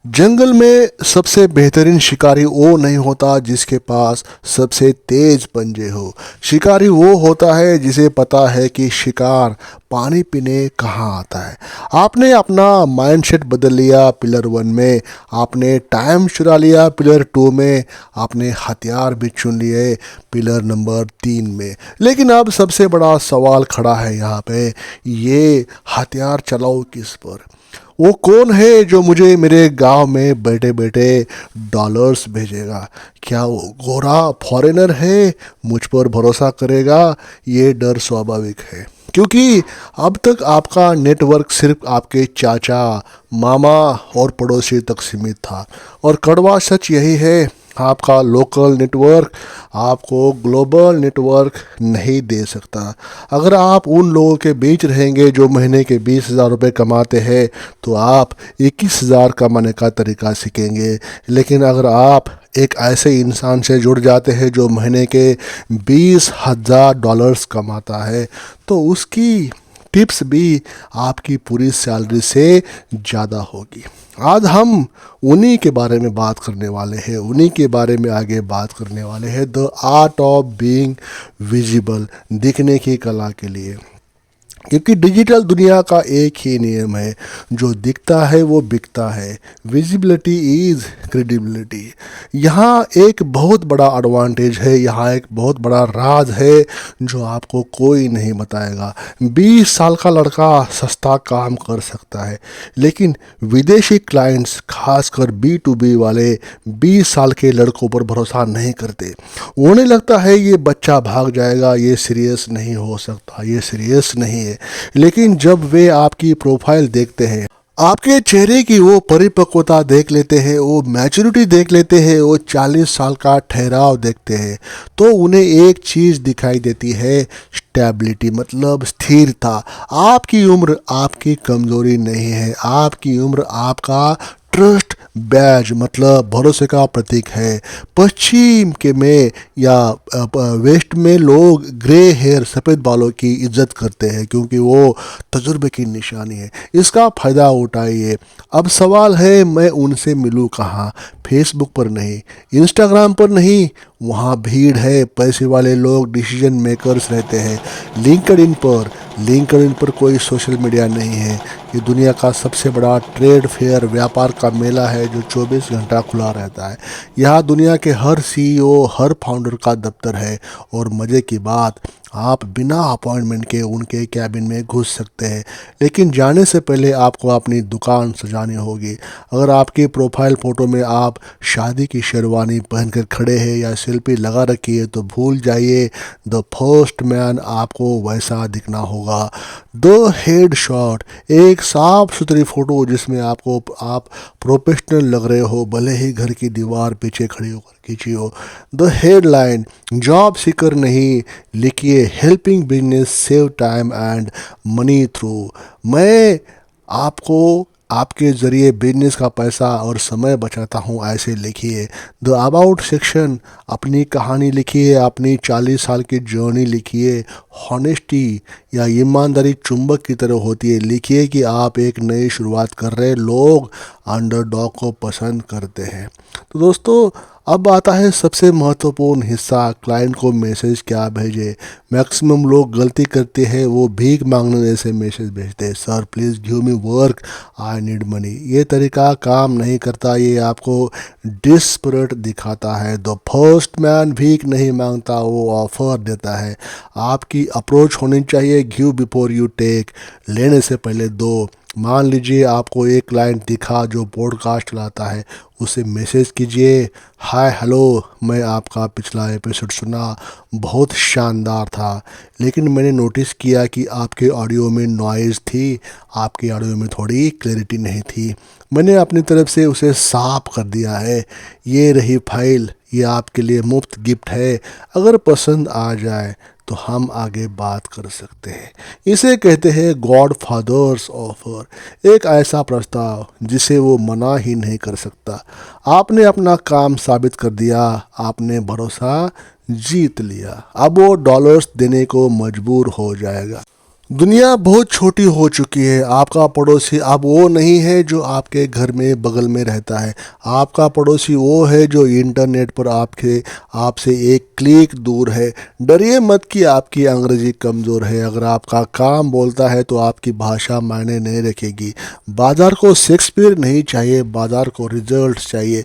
जंगल में सबसे बेहतरीन शिकारी वो नहीं होता जिसके पास सबसे तेज पंजे हो। शिकारी वो होता है जिसे पता है कि शिकार पानी पीने कहाँ आता है। आपने अपना माइंडसेट बदल लिया पिलर 1 में, आपने टाइम चुरा लिया पिलर 2 में, आपने हथियार भी चुन लिए पिलर नंबर 3 में। लेकिन अब सबसे बड़ा सवाल खड़ा है यहाँ पे, ये हथियार चलाओ किस पर? वो कौन है जो मुझे मेरे गांव में बैठे बैठे डॉलर्स भेजेगा? क्या वो गोरा फॉरेनर है, मुझ पर भरोसा करेगा? ये डर स्वाभाविक है, क्योंकि अब तक आपका नेटवर्क सिर्फ आपके चाचा, मामा और पड़ोसी तक सीमित था। और कड़वा सच यही है, आपका लोकल नेटवर्क आपको ग्लोबल नेटवर्क नहीं दे सकता। अगर आप उन लोगों के बीच रहेंगे जो महीने के 20,000 रुपये कमाते हैं, तो आप 21,000 कमाने का तरीका सीखेंगे। लेकिन अगर आप एक ऐसे इंसान से जुड़ जाते हैं जो महीने के 20,000 डॉलर्स कमाता है, तो उसकी टिप्स भी आपकी पूरी सैलरी से ज़्यादा होगी। आज हम उन्हीं के बारे में बात करने वाले हैं, उन्हीं के बारे में आगे बात करने वाले हैं, the art of being visible, दिखने की कला के लिए। क्योंकि डिजिटल दुनिया का एक ही नियम है, जो दिखता है वो बिकता है। Visibility is credibility. यहाँ एक बहुत बड़ा एडवांटेज है, यहाँ एक बहुत बड़ा राज है जो आपको कोई नहीं बताएगा। 20 साल का लड़का सस्ता काम कर सकता है, लेकिन विदेशी क्लाइंट्स, खासकर B2B वाले, 20 साल के लड़कों पर भरोसा नहीं करते। उन्हें लगता है ये बच्चा भाग जाएगा, ये सीरियस नहीं हो सकता, ये सीरियस नहीं है। लेकिन जब वे आपकी प्रोफाइल देखते हैं, आपके चेहरे की वो परिपक्वता देख लेते हैं, वो मैच्योरिटी देख लेते हैं, वो 40 साल का ठहराव देखते हैं, तो उन्हें एक चीज़ दिखाई देती है, स्टेबिलिटी, मतलब स्थिरता। आपकी उम्र आपकी कमज़ोरी नहीं है, आपकी उम्र आपका ट्रस्ट बैज, मतलब भरोसे का प्रतीक है। पश्चिम के में या वेस्ट में लोग ग्रे हेयर, सफ़ेद बालों की इज्जत करते हैं, क्योंकि वो तजुर्बे की निशानी है। इसका फ़ायदा उठाइए। अब सवाल है, मैं उनसे मिलूँ कहाँ? फेसबुक पर नहीं, इंस्टाग्राम पर नहीं, वहाँ भीड़ है, पैसे वाले लोग, डिसीजन मेकर्स रहते हैं। लिंक्डइन पर कोई सोशल मीडिया नहीं है, ये दुनिया का सबसे बड़ा ट्रेड फेयर, व्यापार का मेला है जो 24 घंटा खुला रहता है। यहाँ दुनिया के हर CEO, हर फाउंडर का दफ्तर है। और मज़े की बात, आप बिना अपॉइंटमेंट के उनके कैबिन में घुस सकते हैं। लेकिन जाने से पहले आपको अपनी दुकान सजानी होगी। अगर आपकी प्रोफाइल फ़ोटो में आप शादी की शेरवानी पहनकर खड़े हैं या सेल्फी लगा रखी है, तो भूल जाइए, द फर्स्ट मैन आपको वैसा दिखना होगा। द हेड शॉट, एक साफ सुथरी फ़ोटो जिसमें आप प्रोफेशनल लग रहे हो, भले ही घर की दीवार पीछे खड़ी होकर खींची हो। द हेडलाइन, जॉब सीकर नहीं, लिखिए helping business save time and money through. मैं आपको आपके ज़रिए बिजनेस का पैसा और समय बचाता हूँ, ऐसे लिखिए। द अबाउट सेक्शन, अपनी कहानी लिखिए, अपनी 40 साल की जर्नी लिखिए। हॉनेस्टी या ईमानदारी चुंबक की तरह होती है, लिखिए कि आप एक नई शुरुआत कर रहे, लोग अंडरडॉग को पसंद करते हैं। तो दोस्तों, अब आता है सबसे महत्वपूर्ण हिस्सा, क्लाइंट को मैसेज क्या भेजे। मैक्सिमम लोग गलती करते हैं, वो भीख मांगने जैसे मैसेज भेजते हैं, sir please give me work, I need money. ये तरीका काम नहीं करता, ये आपको डिस्परेट दिखाता है। द फर्स्ट मैन भीख नहीं मांगता, वो ऑफर देता है। आपकी अप्रोच होनी चाहिए, गिव बिफोर यू टेक, लेने से पहले दो। मान लीजिए आपको एक क्लाइंट दिखा जो पॉडकास्ट चलाता है, उसे मैसेज कीजिए, हाय हेलो, मैं आपका पिछला एपिसोड सुना, बहुत शानदार था, लेकिन मैंने नोटिस किया कि आपके ऑडियो में नॉइज़ थी, आपके ऑडियो में थोड़ी क्लैरिटी नहीं थी, मैंने अपनी तरफ से उसे साफ कर दिया है। ये रही फाइल, ये आपके लिए मुफ्त गिफ्ट है, अगर पसंद आ जाए तो हम आगे बात कर सकते हैं। इसे कहते हैं गॉड फादर्स ऑफर, एक ऐसा प्रस्ताव जिसे वो मना ही नहीं कर सकता। आपने अपना काम साबित कर दिया, आपने भरोसा जीत लिया, अब वो डॉलर्स देने को मजबूर हो जाएगा। दुनिया बहुत छोटी हो चुकी है। आपका पड़ोसी अब वो नहीं है जो आपके घर में बगल में रहता है। आपका पड़ोसी वो है जो इंटरनेट पर आपके आपसे एक क्लिक दूर है। डरिए मत कि आपकी अंग्रेजी कमज़ोर है। अगर आपका काम बोलता है तो आपकी भाषा मायने नहीं रखेगी। बाज़ार को शेक्सपियर नहीं चाहिए, बाज़ार को रिजल्ट चाहिए।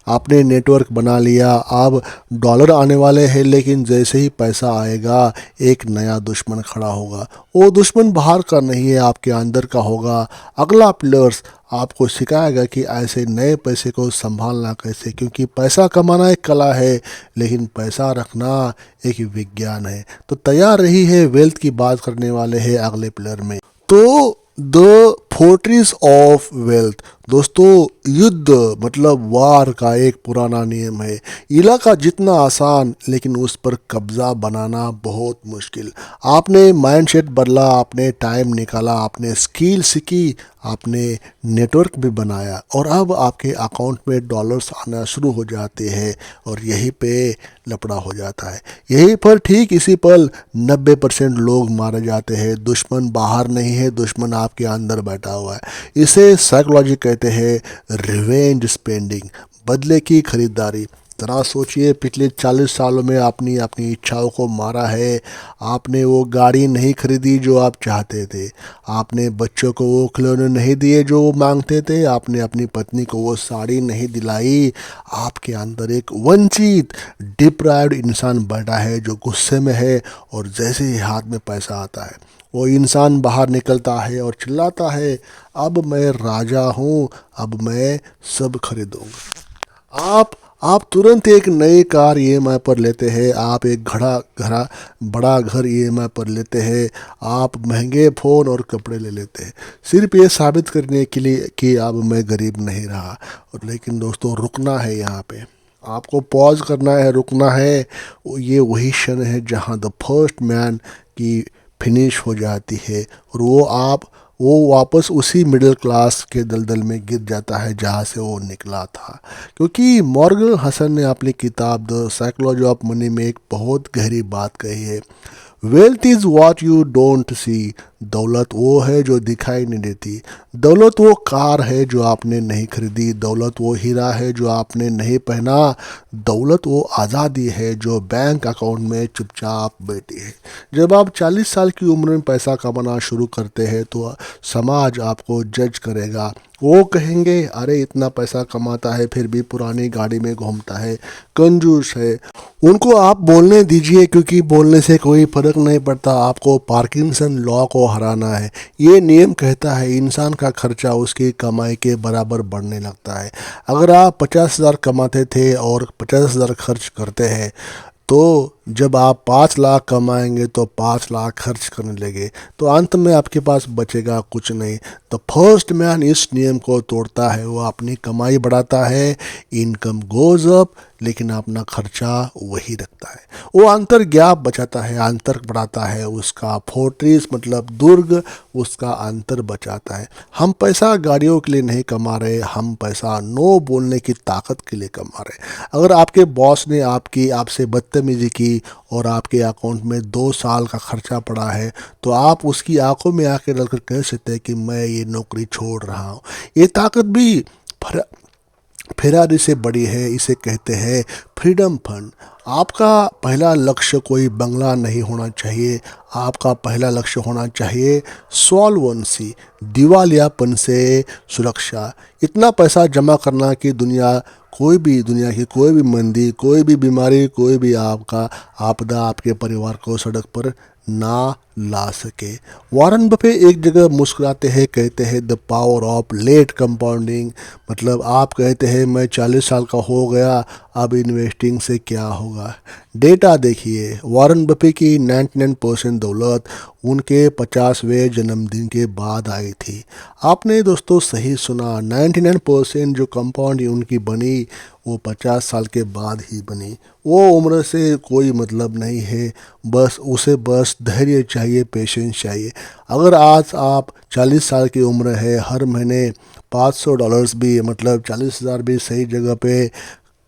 आपने नेटवर्क बना लिया, अब डॉलर आने वाले हैं, लेकिन जैसे ही पैसा आएगा एक नया दुश्मन खड़ा होगा। वो दुश्मन बाहर का नहीं है, आपके अंदर का होगा। अगला प्लेयर्स आपको सिखाएगा कि ऐसे नए पैसे को संभालना कैसे, क्योंकि पैसा कमाना एक कला है लेकिन पैसा रखना एक विज्ञान है। तो तैयार रही है, वेल्थ की बात करने वाले हैं अगले प्लेयर में। तो द फोर्ट्रेस ऑफ वेल्थ दोस्तों, युद्ध मतलब वार का एक पुराना नियम है। इलाका जितना आसान लेकिन उस पर कब्जा बनाना बहुत मुश्किल। आपने माइंडसेट बदला, आपने टाइम निकाला, आपने स्किल सीखी, आपने नेटवर्क भी बनाया और अब आपके अकाउंट में डॉलर्स आना शुरू हो जाते हैं और यहीं पे लफड़ा हो जाता है। यहीं पर ठीक इसी पल 90% लोग मारे जाते हैं। दुश्मन बाहर नहीं है, दुश्मन आपके अंदर बैठा हुआ है। इसे साइकोलॉजी कहते हैं रिवेंज स्पेंडिंग, बदले की खरीदारी। जरा सोचिए, पिछले 40 सालों में आपने अपनी इच्छाओं को मारा है। आपने वो गाड़ी नहीं खरीदी जो आप चाहते थे, आपने बच्चों को वो खिलौने नहीं दिए जो वो मांगते थे, आपने अपनी पत्नी को वो साड़ी नहीं दिलाई। आपके अंदर एक वंचित डिप्राइव्ड इंसान बैठा है जो गुस्से में है, और जैसे ही हाथ में पैसा आता है वो इंसान बाहर निकलता है और चिल्लाता है, अब मैं राजा हूँ, अब मैं सब खरीदूंगा। आप तुरंत एक नई कार ईएमआई पर लेते हैं, आप एक घड़ा घरा बड़ा घर ईएमआई पर लेते हैं, आप महंगे फ़ोन और कपड़े ले लेते हैं, सिर्फ ये साबित करने के लिए कि अब मैं गरीब नहीं रहा। और लेकिन दोस्तों, रुकना है यहाँ पे, आपको पॉज करना है, रुकना है। ये वही क्षण है जहाँ द फर्स्ट मैन की फिनिश हो जाती है और वो वापस उसी मिडिल क्लास के दलदल में गिर जाता है जहाँ से वो निकला था। क्योंकि मॉर्गन हसन ने अपनी किताब द साइकोलॉजी ऑफ मनी में एक बहुत गहरी बात कही है, wealth is what you don't see. दौलत वो है जो दिखाई नहीं देती। दौलत वो कार है जो आपने नहीं खरीदी, दौलत वो हीरा है जो आपने नहीं पहना, दौलत वो आज़ादी है जो बैंक अकाउंट में चुपचाप बैठी है। जब आप 40 साल की उम्र में पैसा कमाना शुरू करते हैं तो समाज आपको जज करेगा। वो कहेंगे, अरे इतना पैसा कमाता है फिर भी पुरानी गाड़ी में घूमता है, कंजूस है। उनको आप बोलने दीजिए, क्योंकि बोलने से कोई फर्क नहीं पड़ता। आपको पार्किंसन लॉ को हराना है। ये नियम कहता है इंसान का खर्चा उसकी कमाई के बराबर बढ़ने लगता है। अगर आप 50,000 कमाते थे और 50,000 खर्च करते हैं, तो जब आप 5 लाख कमाएंगे तो 5 लाख खर्च करने लगे, तो अंत में आपके पास बचेगा कुछ नहीं। तो फर्स्ट मैन इस नियम को तोड़ता है, वो अपनी कमाई बढ़ाता है, इनकम गोज अप, लेकिन अपना खर्चा वही रखता है। वो अंतर गैप बचाता है, अंतर बढ़ाता है, उसका फोर्ट्रेस मतलब दुर्ग उसका अंतर बचाता है। हम पैसा गाड़ियों के लिए नहीं कमा रहे, हम पैसा नो बोलने की ताकत के लिए कमा रहे। अगर आपके बॉस ने आपसे बदतमीजी की और आपके अकाउंट में 2 साल का खर्चा पड़ा है, तो आप उसकी आंखों में आके डलकर कह सकते हैं कि मैं ये नौकरी छोड़ रहा हूँ। ये ताकत भी फेरारी से बड़ी है। इसे कहते हैं फ्रीडम फंड। आपका पहला लक्ष्य कोई बंगला नहीं होना चाहिए, आपका पहला लक्ष्य होना चाहिए सॉल्वेंसी, दिवालियापन से सुरक्षा। इतना पैसा जमा करना कि दुनिया की कोई भी मंदी, कोई भी बीमारी, कोई भी आपका आपदा आपके परिवार को सड़क पर ना ला सके। वॉरेन बफे एक जगह मुस्कुराते हैं, कहते हैं the power of late compounding. मतलब आप कहते हैं मैं 40 साल का हो गया, अब इन्वेस्टिंग से क्या होगा। डेटा देखिए, वॉरेन बफे की 99% दौलत उनके 50वें जन्मदिन के बाद आई थी। आपने दोस्तों सही सुना, 99% जो कंपाउंड उनकी बनी वो 50 साल के बाद ही बनी। वो उम्र से कोई मतलब नहीं है, बस धैर्य चाहिए, पेशेंस चाहिए। अगर आज आप 40 साल की उम्र है, हर महीने $500 भी मतलब 40,000 भी सही जगह पे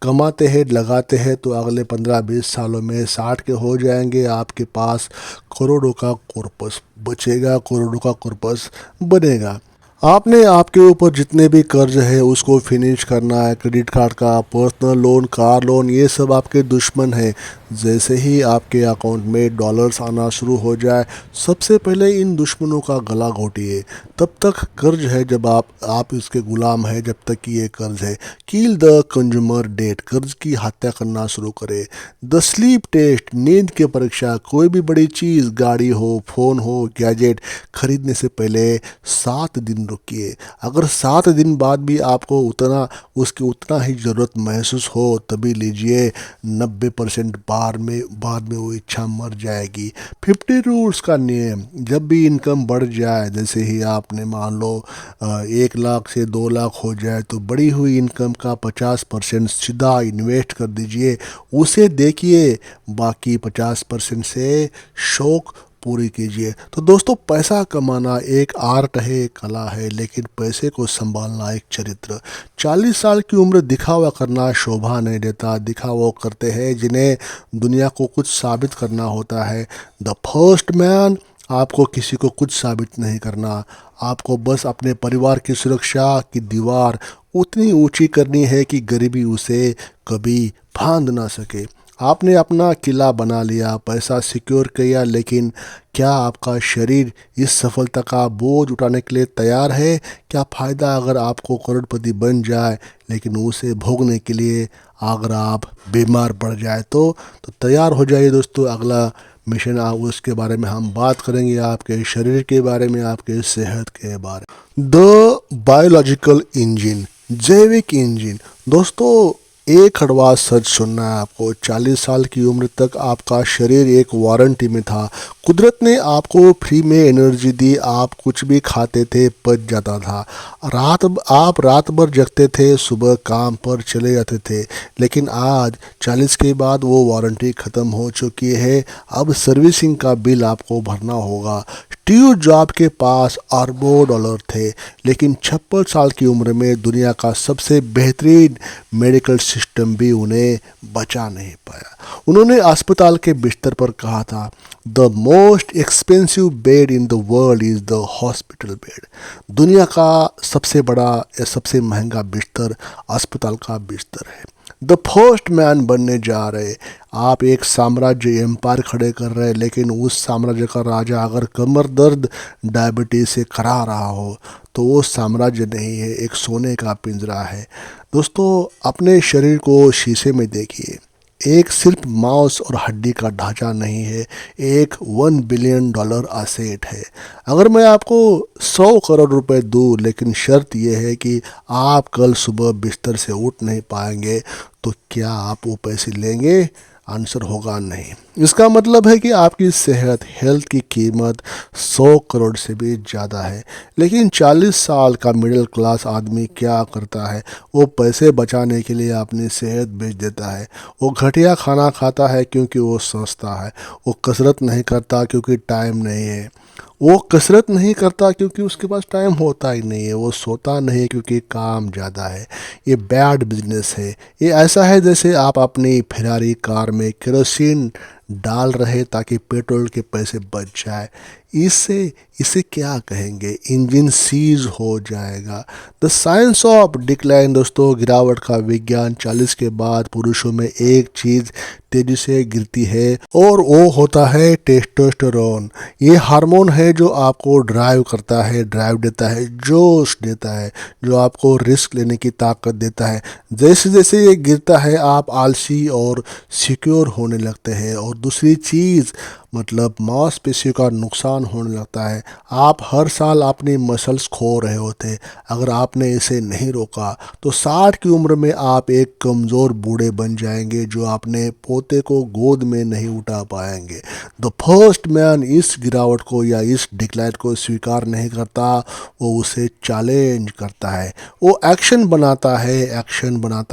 कमाते हैं, लगाते हैं तो अगले 15-20 सालों में 60 के हो जाएंगे, आपके पास करोड़ों का कॉर्पस बचेगा, करोड़ों का कॉर्पस बनेगा। आपने आपके ऊपर जितने भी कर्ज है उसको फिनिश करना है, क्रेडिट कार्ड का, पर्सनल लोन, कार लोन, ये सब आपके दुश्मन हैं। जैसे ही आपके अकाउंट में डॉलर्स आना शुरू हो जाए, सबसे पहले इन दुश्मनों का गला घोटिए। तब तक कर्ज है जब आप इसके गुलाम है, जब तक कि ये कर्ज है। कील द कंज्यूमर डेट, कर्ज की हत्या करना शुरू करे। द स्लीप टेस्ट, नींद की परीक्षा, कोई भी बड़ी चीज़, गाड़ी हो, फ़ोन हो, गैजेट खरीदने से पहले 7 दिन रुकिए। अगर 7 दिन बाद भी आपको उतना ही ज़रूरत महसूस हो तभी लीजिए, 90% बाद में वो इच्छा मर जाएगी। 50 रूल्स का नियम, जब भी इनकम बढ़ जाए, जैसे ही आपने मान लो 1 लाख से 2 लाख हो जाए, तो बढ़ी हुई इनकम का 50% सीधा इन्वेस्ट कर दीजिए, उसे देखिए, बाकी 50% से शौक पूरी कीजिए। तो दोस्तों, पैसा कमाना एक आर्ट है, एक कला है, लेकिन पैसे को संभालना एक चरित्र। 40 साल की उम्र दिखावा करना शोभा नहीं देता। दिखावा करते हैं जिन्हें दुनिया को कुछ साबित करना होता है। द फर्स्ट मैन, आपको किसी को कुछ साबित नहीं करना, आपको बस अपने परिवार की सुरक्षा की दीवार उतनी ऊंची करनी है कि गरीबी उसे कभी फांद ना सके। आपने अपना किला बना लिया, पैसा सिक्योर किया, लेकिन क्या आपका शरीर इस सफलता का बोझ उठाने के लिए तैयार है? क्या फ़ायदा अगर आपको करोड़पति बन जाए, लेकिन उसे भोगने के लिए अगर आप बीमार पड़ जाए तो तैयार हो जाइए दोस्तों। अगला मिशन उसके बारे में हम बात करेंगे, आपके शरीर के बारे में, आपके सेहत के बारे में। द बायोलॉजिकल इंजन, जैविक इंजन। दोस्तों, एक कड़वा सच सुनना है आपको, 40 साल की उम्र तक आपका शरीर एक वारंटी में था। कुदरत ने आपको फ्री में एनर्जी दी, आप कुछ भी खाते थे पच जाता था। आप रात भर जगते थे, सुबह काम पर चले जाते थे। लेकिन आज 40 के बाद वो वारंटी ख़त्म हो चुकी है। अब सर्विसिंग का बिल आपको भरना होगा। स्टीव जॉब के पास अरबों डॉलर थे, लेकिन 56 साल की उम्र में दुनिया का सबसे बेहतरीन मेडिकल सिस्टम भी उन्हें बचा नहीं पाया। उन्होंने अस्पताल के बिस्तर पर कहा था, the most expensive bed in the world is the hospital bed. दुनिया का सबसे बड़ा या सबसे महंगा बिस्तर अस्पताल का बिस्तर है। द फर्स्ट मैन बनने जा रहे, आप एक साम्राज्य, एम्पायर खड़े कर रहे हैं, लेकिन उस साम्राज्य का राजा अगर कमर दर्द, डायबिटीज से करा रहा हो तो वो साम्राज्य नहीं है, एक सोने का पिंजरा है। दोस्तों, अपने शरीर को शीशे में देखिए, एक सिर्फ मांस और हड्डी का ढांचा नहीं है, एक $1 बिलियन असेट है। अगर मैं आपको 100 करोड़ रुपए दूँ, लेकिन शर्त यह है कि आप कल सुबह बिस्तर से उठ नहीं पाएंगे, तो क्या आप वो पैसे लेंगे? आंसर होगा नहीं। इसका मतलब है कि आपकी सेहत, हेल्थ की कीमत 100 करोड़ से भी ज़्यादा है। लेकिन 40 साल का मिडिल क्लास आदमी क्या करता है? वो पैसे बचाने के लिए अपनी सेहत बेच देता है। वो घटिया खाना खाता है क्योंकि वो सस्ता है। वो कसरत नहीं करता क्योंकि टाइम नहीं है। वो कसरत नहीं करता क्योंकि उसके पास टाइम होता ही नहीं है। वो सोता नहीं है क्योंकि काम ज़्यादा है। ये बैड बिजनेस है। ये ऐसा है जैसे आप अपनी फेरारी कार में केरोसिन डाल रहे ताकि पेट्रोल के पैसे बच जाए। इससे इसे क्या कहेंगे? इंजन सीज हो जाएगा। द साइंस ऑफ डिक्लाइन, दोस्तों, गिरावट का विज्ञान। 40 के बाद पुरुषों में एक चीज़ तेजी से गिरती है और वो होता है टेस्टोस्टेरोन। ये हार्मोन है जो आपको ड्राइव करता है, ड्राइव देता है, जोश देता है, जो आपको रिस्क लेने की ताकत देता है। जैसे जैसे ये गिरता है, आप आलसी और सिक्योर होने लगते हैं। और दूसरी चीज़, मतलब मांसपेशियों का नुकसान होने लगता है। आप हर साल अपनी मसल्स खो रहे होते। अगर आपने इसे नहीं रोका तो 60 की उम्र में आप एक कमज़ोर बूढ़े बन जाएंगे जो अपने पोते को गोद में नहीं उठा पाएंगे। द फर्स्ट मैन इस गिरावट को या इस डिक्लाइन को स्वीकार नहीं करता, वो उसे चैलेंज करता है। वो एक्शन बनाता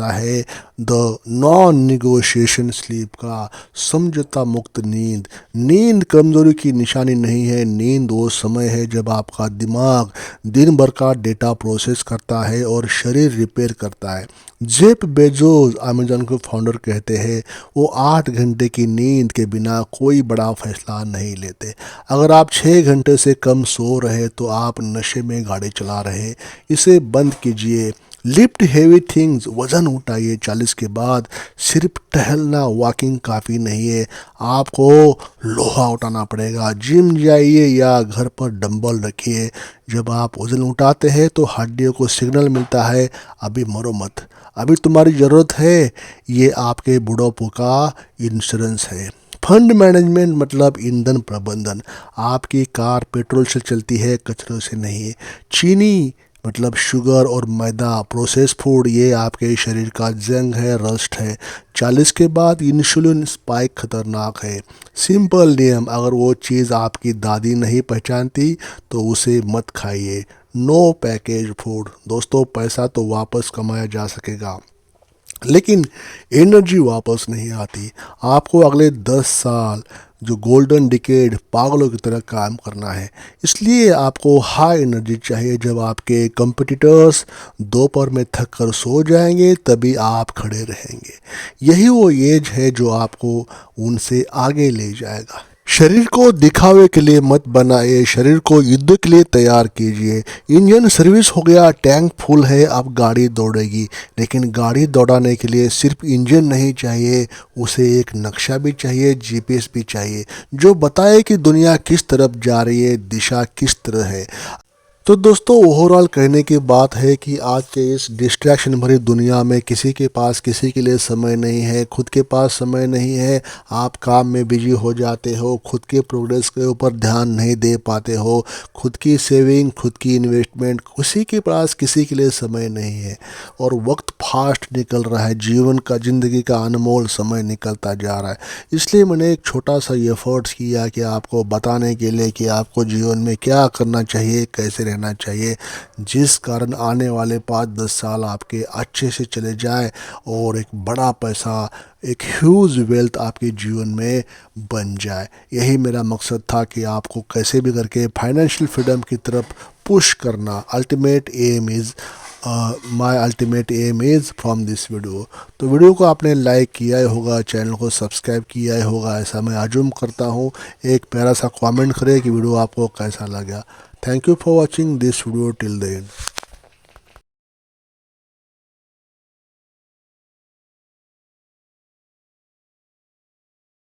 है, द नॉन निगोशिएशन स्लीप का समझौता मुक्त नींद। नींद कमजोरी की निशानी नहीं है, नींद वो समय है जब आपका दिमाग दिन भर का डेटा प्रोसेस करता है और शरीर रिपेयर करता है। जेफ बेजोस अमेजन के फाउंडर कहते हैं वो 8 घंटे की नींद के बिना कोई बड़ा फैसला नहीं लेते। अगर आप 6 घंटे से कम सो रहे तो आप नशे में गाड़ी चला रहे। इसे बंद कीजिए। लिफ्ट हेवी थिंग्स, वजन उठाइए। 40 के बाद सिर्फ टहलना वॉकिंग काफ़ी नहीं है, आपको लोहा उठाना पड़ेगा। जिम जाइए या घर पर डंबल रखिए। जब आप वजन उठाते हैं तो हड्डियों को सिग्नल मिलता है अभी मरो मत, अभी तुम्हारी ज़रूरत है। ये आपके बुढ़ापे का इंश्योरेंस है। फंड मैनेजमेंट मतलब ईंधन प्रबंधन। आपकी कार पेट्रोल से चलती है, कचरों से नहीं। चीनी मतलब शुगर और मैदा, प्रोसेस फूड, ये आपके शरीर का जंग है, रस्ट है। 40 के बाद इंसुलिन स्पाइक खतरनाक है। सिंपल नियम, अगर वो चीज़ आपकी दादी नहीं पहचानती तो उसे मत खाइए। No package food. दोस्तों, पैसा तो वापस कमाया जा सकेगा लेकिन एनर्जी वापस नहीं आती। आपको अगले 10 साल, जो गोल्डन डिकेड, पागलों की तरह काम करना है। इसलिए आपको हाई एनर्जी चाहिए। जब आपके कंपटीटर्स दोपहर में थक कर सो जाएंगे तभी आप खड़े रहेंगे। यही वो एज है जो आपको उनसे आगे ले जाएगा। शरीर को दिखावे के लिए मत बनाइए, शरीर को युद्ध के लिए तैयार कीजिए। इंजन सर्विस हो गया, टैंक फुल है, अब गाड़ी दौड़ेगी। लेकिन गाड़ी दौड़ाने के लिए सिर्फ इंजन नहीं चाहिए, उसे एक नक्शा भी चाहिए, जीपीएस भी चाहिए, जो बताए कि दुनिया किस तरफ जा रही है, दिशा किस तरह है। तो दोस्तों, ओवरऑल कहने की बात है कि आज के इस डिस्ट्रैक्शन भरी दुनिया में किसी के पास किसी के लिए समय नहीं है, खुद के पास समय नहीं है। आप काम में बिजी हो जाते हो, खुद के प्रोग्रेस के ऊपर ध्यान नहीं दे पाते हो, खुद की सेविंग, खुद की इन्वेस्टमेंट, किसी के पास किसी के लिए समय नहीं है। और वक्त फास्ट निकल रहा है, जीवन का, ज़िंदगी का अनमोल समय निकलता जा रहा है। इसलिए मैंने एक छोटा सा एफर्ट्स किया कि आपको बताने के लिए कि आपको जीवन में क्या करना चाहिए, कैसे रहना चाहिए, जिस कारण आने वाले 5-10 साल आपके अच्छे से चले जाए और एक बड़ा पैसा, एक ह्यूज वेल्थ आपके जीवन में बन जाए। यही मेरा मकसद था कि आपको कैसे भी करके फाइनेंशियल फ्रीडम की तरफ पुश करना। Ultimate aim is my ultimate aim is from this video. तो वीडियो को आपने लाइक किया ही होगा, चैनल को सब्सक्राइब किया ही होगा, ऐसा मैं अज्यूम करता हूँ। एक प्यारा सा कमेंट करें कि वीडियो आपको कैसा लगा। Thank you for watching this video till the end.